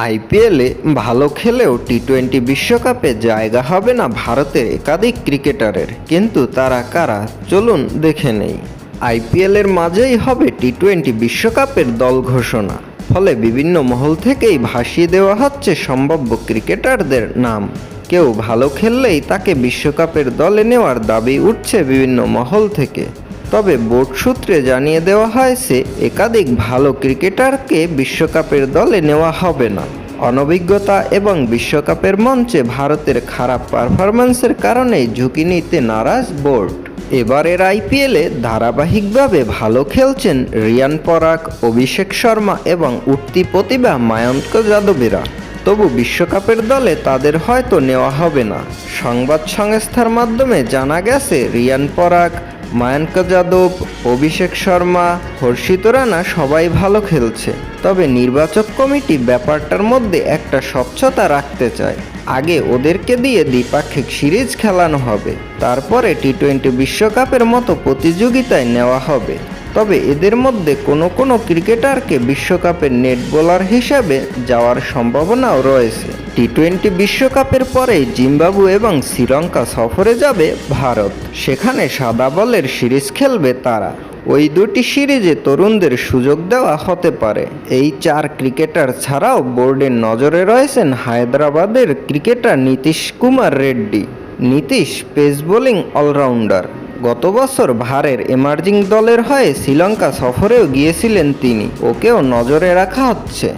আইপিএলে ভালো খেলেও টি-20 বিশ্বকাপে জায়গা হবে না ভারতের একাধিক ক্রিকেটারের, কিন্তু তারা কারা চলুন দেখে নেই। আইপিএলের মাঝেই হবে টি-20 বিশ্বকাপের দল ঘোষণা, ফলে বিভিন্ন মহল থেকেই ভাসিয়ে দেওয়া হচ্ছে সম্ভাব্য ক্রিকেটারদের নাম। কেউ ভালো খেললেই তাকে বিশ্বকাপের দলে নেওয়ার দাবি উঠছে বিভিন্ন মহল থেকে। তবে বোর্ড সূত্রে জানিয়ে দেওয়া হয়েছে একাধিক ভালো ক্রিকেটারকে বিশ্বকাপের দলে নেওয়া হবে না। অনভিজ্ঞতা এবং বিশ্বকাপের মঞ্চে ভারতের খারাপ পারফরম্যান্সের কারণেই ঝুঁকি নিতে নারাজ বোর্ড। এবারের আইপিএলে ধারাবাহিকভাবে ভালো খেলছেন রিয়ান পরাগ, অভিষেক শর্মা এবং উঠতি প্রতিভা মায়াঙ্ক যাদবেরা। তবু বিশ্বকাপের দলে তাদের হয়তো নেওয়া হবে না। সংবাদ সংস্থার মাধ্যমে জানা গেছে রিয়ান পরাগ, মায়াঙ্ক যাদব, অভিষেক শর্মা, হর্ষিত রানা সবাই ভালো খেলছে। তবে নির্বাচক কমিটি ব্যাপারটার মধ্যে একটা স্বচ্ছতা রাখতে চায়। আগে ওদেরকে দিয়ে দ্বিপাক্ষিক সিরিজ খেলানো হবে, তারপরে টি-20 বিশ্বকাপের মতো প্রতিযোগিতায় নেওয়া হবে। তবে এদের মধ্যে কোনো ক্রিকেটারকে বিশ্বকাপের নেট বোলার হিসাবে যাওয়ার সম্ভাবনাও রয়েছে। টি-20 বিশ্বকাপের পরেই জিম্বাবু এবং শ্রীলঙ্কা সফরে যাবে ভারত। সেখানে সাদা বলের সিরিজ খেলবে তারা। ওই দুটি সিরিজে তরুণদের সুযোগ দেওয়া হতে পারে। এই 4 ক্রিকেটার ছাড়াও বোর্ডের নজরে রয়েছেন হায়দ্রাবাদের cricketer Nitish Kumar Reddy. Nitish pace bowling allrounder. গত বছর ভারতের এমার্জিং দলের হয়ে শ্রীলঙ্কা সফরেও গিয়েছিলেন তিনি। ওকেও নজরে রাখা হচ্ছে।